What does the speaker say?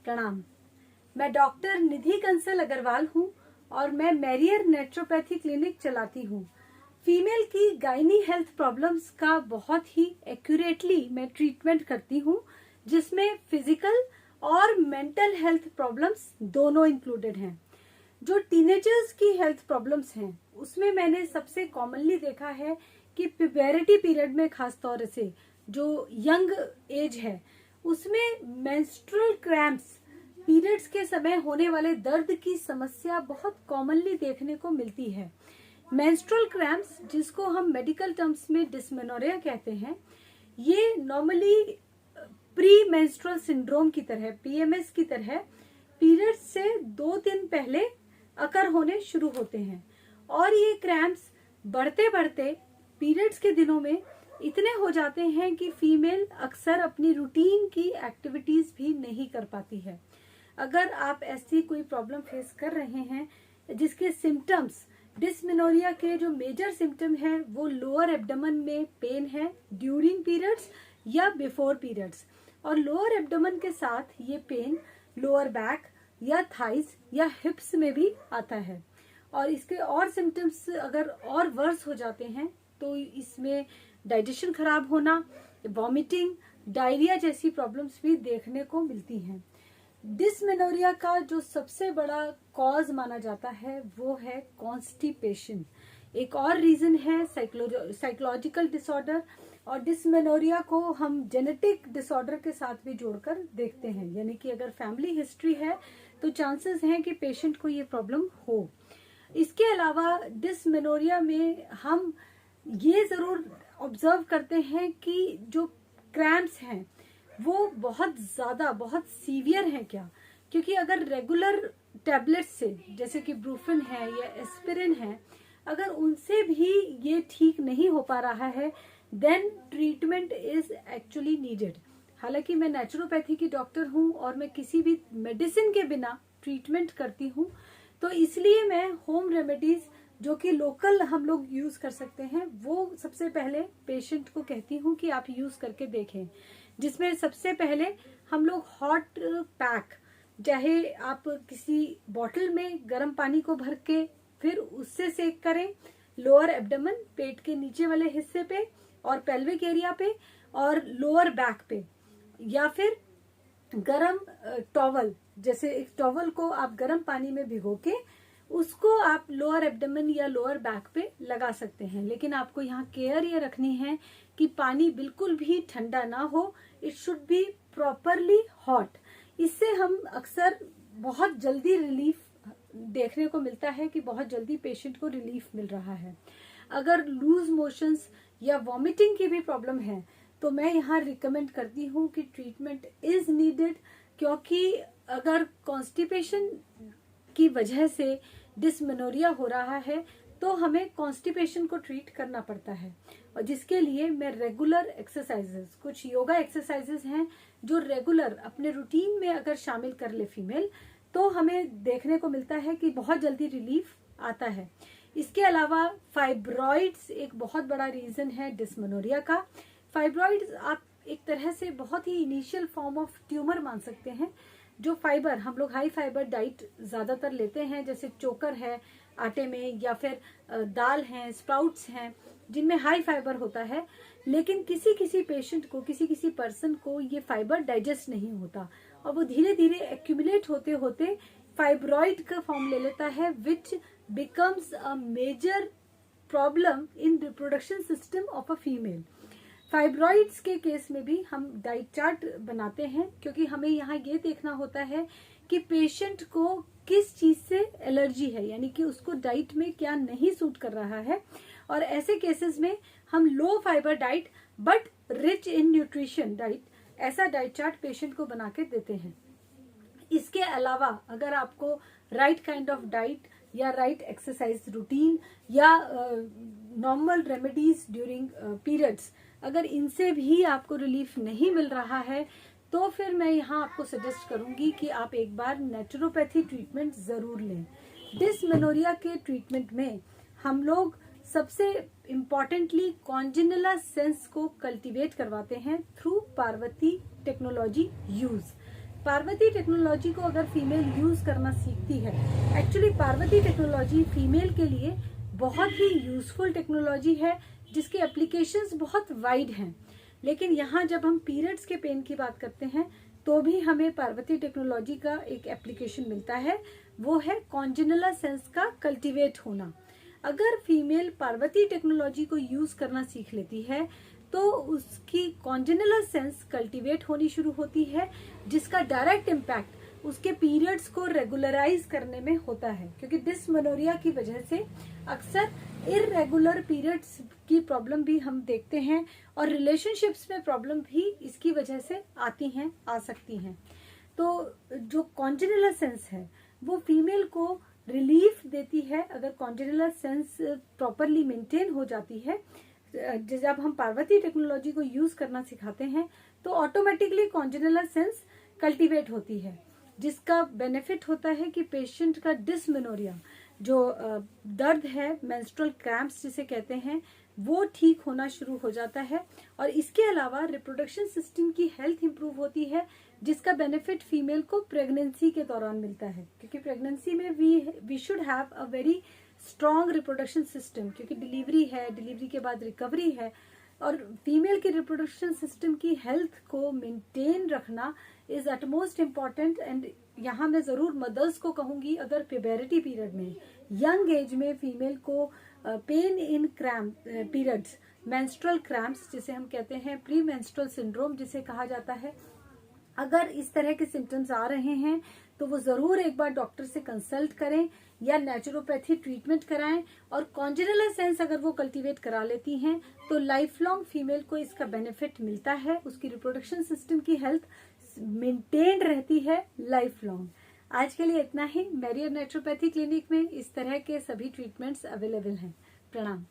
प्रणाम। मैं डॉक्टर निधि कंसल अग्रवाल हूँ और मैं मैरियर नेचुरोपैथी क्लिनिक चलाती हूँ। फीमेल की गायनी हेल्थ प्रॉब्लम्स का बहुत ही एक्यूरेटली मैं ट्रीटमेंट करती हूँ, जिसमें फिजिकल और मेंटल हेल्थ प्रॉब्लम्स दोनों इंक्लूडेड हैं। जो टीनेजर्स की हेल्थ प्रॉब्लम्स हैं उसमें मैंने सबसे कॉमनली देखा है कि प्यूबेरिटी पीरियड में खास तौर से जो यंग एज है उसमें मेंस्ट्रुअल क्रैम्प्स, पीरियड्स के समय होने वाले दर्द की समस्या बहुत कॉमनली देखने को मिलती है। मेंस्ट्रुअल क्रैम्प्स, जिसको हम मेडिकल टर्म्स में डिस्मेनोरिया कहते हैं, ये नॉर्मली प्री मेंस्ट्रुअल सिंड्रोम की तरह, पीएमएस की तरह पीरियड्स से 2 दिन पहले अकर होने शुरू होते हैं और ये क्रैम्प्स बढ़ते बढ़ते पीरियड्स के दिनों में इतने हो जाते हैं कि फीमेल अक्सर अपनी रूटीन की एक्टिविटीज भी नहीं कर पाती है। अगर आप ऐसी कोई प्रॉब्लम फेस कर रहे हैं जिसके सिम्टम्स, डिस्मेनोरिया के जो मेजर सिम्टम है वो लोअर एब्डोमेन में पेन है ड्यूरिंग पीरियड्स या बिफोर पीरियड्स, और लोअर एब्डोमेन के साथ ये पेन लोअर बैक या थाइज या हिप्स में भी आता है, और इसके और सिम्टम्स अगर और वर्स हो जाते हैं तो इसमें डाइजेशन खराब होना, वॉमिटिंग, डायरिया जैसी प्रॉब्लम्स भी देखने को मिलती हैं। डिस्मेनोरिया का जो सबसे बड़ा कॉज माना जाता है वो है कॉन्स्टिपेशन। एक और रीजन है साइकोलॉजिकल डिसऑर्डर, और डिस्मेनोरिया को हम जेनेटिक डिसऑर्डर के साथ भी जोड़कर देखते हैं, यानी कि अगर फैमिली हिस्ट्री है तो चांसेस हैं कि पेशेंट को ये प्रॉब्लम हो। इसके अलावा डिस्मेनोरिया में हम ये जरूर ऑब्जर्व करते हैं कि जो क्रैम्प्स हैं वो बहुत ज्यादा, बहुत सीवियर हैं क्या, क्योंकि अगर रेगुलर टैबलेट से, जैसे कि ब्रूफिन है या एस्पिरिन है, अगर उनसे भी ये ठीक नहीं हो पा रहा है then treatment is actually needed. हालांकि मैं नेचुरोपैथी की डॉक्टर हूँ और मैं किसी भी मेडिसिन के बिना ट्रीटमेंट करती हूँ, तो इसलिए मैं होम रेमेडीज जो कि लोकल हम लोग यूज कर सकते हैं वो सबसे पहले पेशेंट को कहती हूँ कि आप यूज करके देखें, जिसमें सबसे पहले हम लोग हॉट पैक, चाहे आप किसी बॉटल में गर्म पानी को भर के फिर उससे सेक करें लोअर एब्डोमेन, पेट के नीचे वाले हिस्से पे और पेल्विक एरिया पे और लोअर बैक पे, या फिर गरम टॉवल, जैसे एक टॉवल को आप गरम पानी में भिगो के उसको आप लोअर एब्डोमेन या लोअर बैक पे लगा सकते हैं। लेकिन आपको यहाँ केयर ये रखनी है कि पानी बिल्कुल भी ठंडा ना हो, it should be properly hot. इससे हम अक्सर बहुत जल्दी रिलीफ देखने को मिलता है कि बहुत जल्दी पेशेंट को रिलीफ मिल रहा है। अगर लूज मोशंस या वॉमिटिंग की भी प्रॉब्लम है तो मैं यहाँ रिकमेंड करती हूँ कि ट्रीटमेंट इज नीडेड, क्योंकि अगर कॉन्स्टिपेशन की वजह से डिस्मेनोरिया हो रहा है तो हमें कॉन्स्टिपेशन को ट्रीट करना पड़ता है, और जिसके लिए मैं रेगुलर एक्सरसाइजेस, कुछ योगा एक्सरसाइजेस हैं जो रेगुलर अपने रूटीन में अगर शामिल कर ले फीमेल तो हमें देखने को मिलता है कि बहुत जल्दी रिलीफ आता है। इसके अलावा फाइब्रॉइड्स एक बहुत बड़ा रीजन है डिस्मेनोरिया का। फाइब्रॉइड्स आप एक तरह से बहुत ही इनिशियल फॉर्म ऑफ ट्यूमर मान सकते हैं। जो फाइबर हम लोग हाई फाइबर डाइट ज्यादातर लेते हैं, जैसे चोकर है आटे में या फिर दाल हैं, स्प्राउट्स हैं, जिनमें हाई फाइबर होता है, लेकिन किसी किसी पेशेंट को, किसी किसी पर्सन को ये फाइबर डाइजेस्ट नहीं होता और वो धीरे धीरे एक्यूमुलेट होते होते फाइब्रॉइड का फॉर्म ले लेता है, which becomes a major problem in reproduction system of a female. Fibroids के केस में भी हम डाइट चार्ट बनाते हैं, क्योंकि हमें यहाँ ये देखना होता है कि पेशेंट को किस चीज से एलर्जी है, यानी कि उसको डाइट में क्या नहीं सूट कर रहा है, और ऐसे केसेस में हम low fibre diet but rich in nutrition diet, ऐसा डाइट चार्ट पेशेंट को बना के देते हैं। इसके अलावा अगर आपको राइट काइंड ऑफ डाइट या राइट एक्सरसाइज रूटीन या नॉर्मल रेमेडीज ड्यूरिंग पीरियड्स, अगर इनसे भी आपको रिलीफ नहीं मिल रहा है तो फिर मैं यहाँ आपको सजेस्ट करूंगी कि आप एक बार नेचुरोपैथी ट्रीटमेंट जरूर लें। डिस्मेनोरिया के ट्रीटमेंट में हम लोग सबसे इम्पॉर्टेंटली कॉन्जेनिटल सेंस को कल्टीवेट करवाते हैं through Parvati technology use. Parvati technology को अगर फीमेल यूज करना सीखती है, एक्चुअली पार्वती टेक्नोलॉजी फीमेल के लिए बहुत ही यूजफुल टेक्नोलॉजी है जिसके एप्लीकेशंस बहुत वाइड हैं। लेकिन यहाँ जब हम पीरियड्स के पेन की बात करते हैं तो भी हमें पार्वती टेक्नोलॉजी का एक एप्लीकेशन मिलता है, वो है कॉन्जेनिटल सेंस का कल्टीवेट होना। अगर फीमेल पार्वती टेक्नोलॉजी को यूज करना सीख लेती है तो उसकी कॉन्जेनिटल सेंस कल्टीवेट होनी शुरू होती है, जिसका डायरेक्ट इम्पैक्ट उसके पीरियड्स को रेगुलराइज करने में होता है। क्योंकि डिसमेनोरिया की वजह से अक्सर इररेगुलर पीरियड्स की प्रॉब्लम भी हम देखते हैं और रिलेशनशिप्स में प्रॉब्लम भी इसकी वजह से आती हैं, आ सकती हैं। तो जो कॉन्जेनिटल सेंस है वो फीमेल को रिलीफ देती है। अगर कॉन्जेनिटल सेंस प्रॉपरली मेंटेन हो जाती है, जब हम पार्वती टेक्नोलॉजी को यूज करना सिखाते हैं तो ऑटोमेटिकली कॉन्जेनिटल सेंस कल्टीवेट होती है, जिसका बेनिफिट होता है कि पेशेंट का डिसमेनोरिया, जो दर्द है, मेंस्ट्रुअल क्रैम्प्स जिसे कहते हैं, वो ठीक होना शुरू हो जाता है। और इसके अलावा रिप्रोडक्शन सिस्टम की हेल्थ इंप्रूव होती है, जिसका बेनिफिट फीमेल को प्रेगनेंसी के दौरान मिलता है। क्योंकि प्रेगनेंसी में we should have a very strong reproduction system, क्योंकि डिलीवरी है, डिलीवरी के बाद रिकवरी है, और फीमेल के रिप्रोडक्शन सिस्टम की हेल्थ को मेंटेन रखना इज एटमोस्ट इम्पॉर्टेंट। एंड यहाँ मैं जरूर मदर्स को कहूंगी, अगर प्यूबेरिटी पीरियड में, यंग एज में फीमेल को pain in cramp periods, menstrual cramps जिसे हम कहते हैं, प्री मेंस्ट्रुअल सिंड्रोम जिसे कहा जाता है, अगर इस तरह के सिम्टम्स आ रहे हैं तो वो जरूर एक बार डॉक्टर से कंसल्ट करें या नेचुरोपैथी ट्रीटमेंट कराएं। और कॉन्जेनिटल सेंस अगर वो कल्टीवेट करा लेती हैं तो लाइफ लॉन्ग फीमेल को इसका बेनिफिट मिलता है, उसकी रिप्रोडक्शन सिस्टम की हेल्थ मेंटेन रहती है लाइफ लॉन्ग। आज के लिए इतना ही। मैरियर नेचुरोपैथी क्लिनिक में इस तरह के सभी ट्रीटमेंट्स अवेलेबल हैं। प्रणाम।